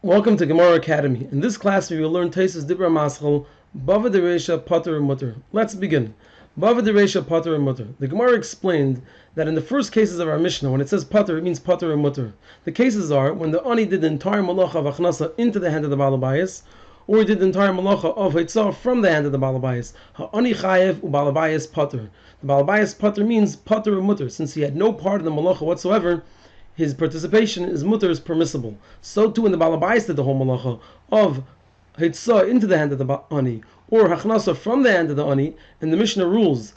Welcome to Gemara Academy. In this class we will learn Tosfos Dibra Maschel, Bava Dereisha, Pater and Mutter. Let's begin. Bava Dereisha, Pater and Mutter. The Gemara explained that in the first cases of our Mishnah, when it says Pater, it means Pater and Mutter. The cases are when the Ani did the entire Malacha of Achnasa into the hand of the Balabayas, or he did the entire Malacha of Hitzah from the hand of the Balabayas. Ha'ani Chayev u Balabayas Pater. The Balabayas Pater means Pater and Mutter. Since he had no part in the Malacha whatsoever, his participation is mutter, is permissible. So too when the Balabayas did the whole malacha of Hitzah into the hand of the Ani, or Hachnasa from the hand of the Ani, and the Mishnah rules,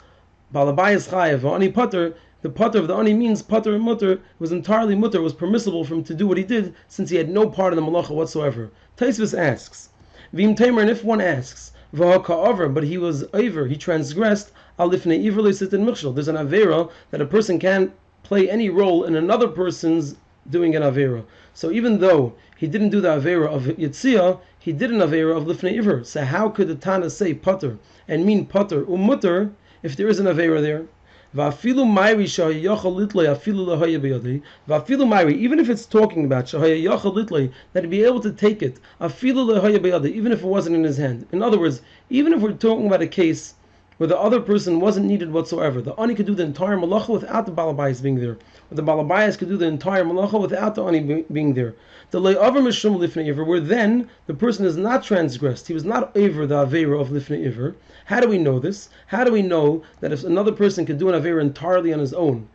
Balabayas Chayev, Ani Pater, the Pater of the Ani means Pater and Mutter, it was entirely mutter, it was permissible for him to do what he did, since he had no part in the malacha whatsoever. Tosfos asks, V'im Tamer, and if one asks, V'ha'ka'aver, but he was over, he transgressed, Al Lifnei Iver Le'sitin Michshel, there's an Avera that a person can't play any role in another person's doing an Avera. So even though he didn't do the Avera of Yitzia, he did an Avera of Lifnei Iver. So how could the Tana say Pater and mean Pater Mutter if there is an Avera there? Va'afilu Mairi shahayachal litlei afilu lahaya b'yadei. Va'afilu Mairi, even if it's talking about shahayachal litlei, that he'd be able to take it, afilu lahaya b'yadei, even if it wasn't in his hand. In other words, even if we're talking about a case where the other person wasn't needed whatsoever. The Ani could do the entire malacha without the Balabayas being there. Or the Balabayas could do the entire malacha without the Ani being there. The Le'avar Mishum Lifnei Iver, where then the person is not transgressed. He was not over the Avera of Lifnei Iver. How do we know this? How do we know that if another person could do an Avera entirely on his own,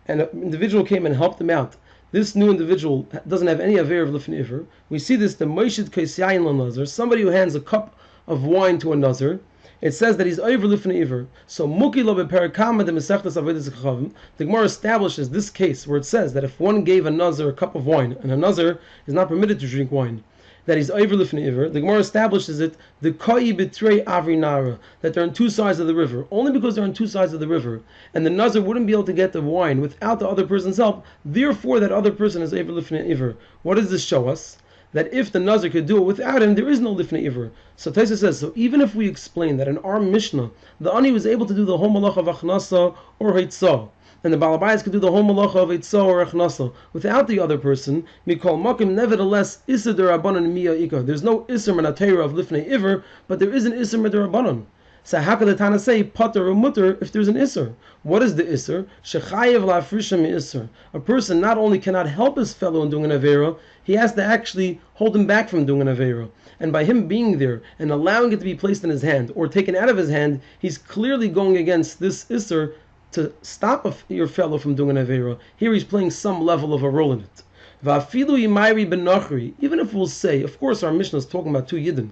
and an individual came and helped him out, this new individual doesn't have any Avera of Lifnei Iver? We see this, the Moishid Kaisyayin LaNazar, somebody who hands a cup of wine to a Nazar. It says that he's over lifnei iver. So muki lo beperakama de mesechtas avodas chachavim. The Gemara establishes this case where it says that if one gave a nazar a cup of wine, and a nazar is not permitted to drink wine, that he's over lifnei iver. The Gemara establishes it the koi betrei avri nara, that they're on two sides of the river. Only because they're on two sides of the river, and the nazar wouldn't be able to get the wine without the other person's help. Therefore, that other person is over lifnei iver. What does this show us? That if the Nazir could do it without him, there is no Lifnei Iver. So Tosfos says, so even if we explain that in our Mishnah, the Ani was able to do the whole malacha of Achnasa or Hitzah, and the Balabayas could do the whole malacha of Hitzah or Achnasa without the other person, Mikol Makim, nevertheless, Issa Derabanan Miya Ika. There's no Isser Menatera of Lifnei Iver, but there is an Isser Mederabanan. So how could the Tana say Pater or Mutter if there's an Isser? What is the Isser? Shechayev la'afrisha mi'isser. A person not only cannot help his fellow in doing an Avera, he has to actually hold him back from doing an Avera. And by him being there and allowing it to be placed in his hand or taken out of his hand, he's clearly going against this Isser to stop your fellow from doing an Avera. Here he's playing some level of a role in it. Va'afilu yimayri ben nachri. Even if we'll say, of course our Mishnah is talking about two Yidden,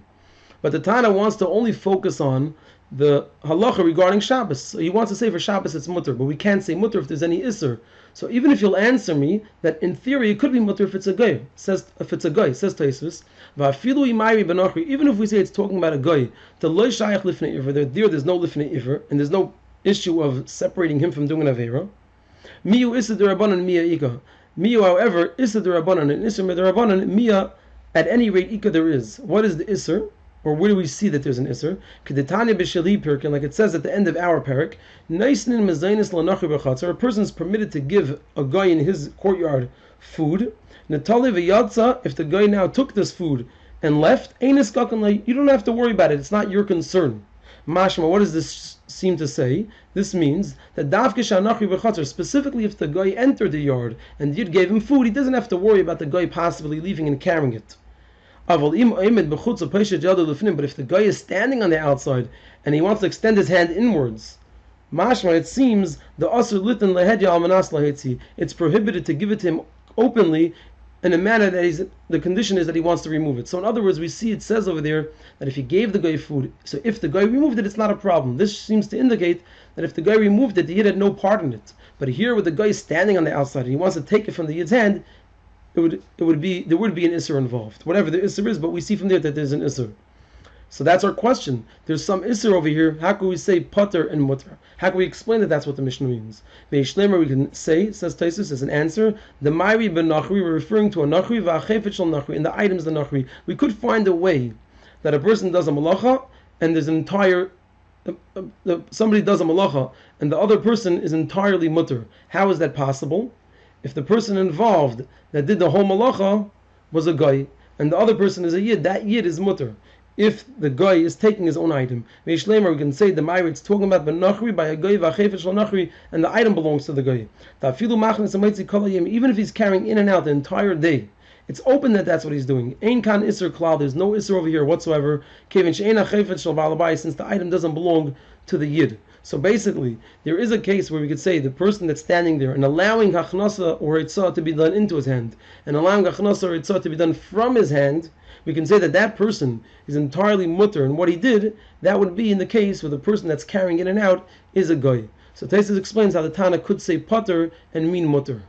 but the Tana wants to only focus on the halacha regarding Shabbos. So he wants to say for Shabbos it's mutter, but we can't say mutter if there's any isser. So even if you'll answer me that in theory it could be mutter if it's a guy, says Tosfos, va'afilu imayri benachri. Even if we say it's talking about a guy, the loy shayach lifnei iver, there's no lifnei iver, and there's no issue of separating him from doing an avera. Miyu issa derabanan miya ika. Miyu, however, issa derabanan and issa mederabanan miya. At any rate, ika there is. What is the isser? Or where do we see that there's an Isser? Kedetanya b'sheli perkin, like it says at the end of our parak, Naisnin mezainis lanachri b'chatzar, a person is permitted to give a guy in his courtyard food. Natali v'yatza, if the guy now took this food and left, einis kakan, you don't have to worry about it, it's not your concern. Mashma, what does this seem to say? This means that dafke shanachri b'chatzar, specifically if the guy entered the yard and Yid gave him food, he doesn't have to worry about the guy possibly leaving and carrying it. But if the guy is standing on the outside and he wants to extend his hand inwards, mashma, it seems the asur litin lehedya al manas lahetzi, it's prohibited to give it to him openly in a manner that the condition is that he wants to remove it. So in other words, we see it says over there that if he gave the guy food, so if the guy removed it, it's not a problem. This seems to indicate that if the guy removed it, the Yid had no part in it. But here with the guy standing on the outside and he wants to take it from the Yid's hand, there would be an Isser involved. Whatever the Isser is, but we see from there that there's an Isser. So that's our question. There's some Isser over here. How can we say Pater and Mutter? How can we explain that that's what the Mishnah means? Ve'ishlemer, we can say, says Tosfos as an answer, the Mairi ben Nachri, we're referring to a Nachri, va'achefet shel Nachri, in the items of the Nachri. We could find a way that a person does a malacha, and there's an entire, somebody does a malacha, and the other person is entirely Mutter. How is that possible? If the person involved that did the whole malacha was a guy, and the other person is a yid, that yid is mutter. If the guy is taking his own item, we can say the Meir, it's talking about benachri by a guy v'achefesh nachri, and the item belongs to the guy. Even if he's carrying in and out the entire day, it's open that that's what he's doing. Ein kan iser klal, there's no iser over here whatsoever. Since the item doesn't belong to the yid. So basically, there is a case where we could say the person that's standing there and allowing hachnasa or itzah to be done into his hand, and allowing hachnasa or itzah to be done from his hand, we can say that that person is entirely mutter, and what he did, that would be in the case where the person that's carrying in and out is a goy. So Tosfos explains how the Tana could say potter and mean mutter.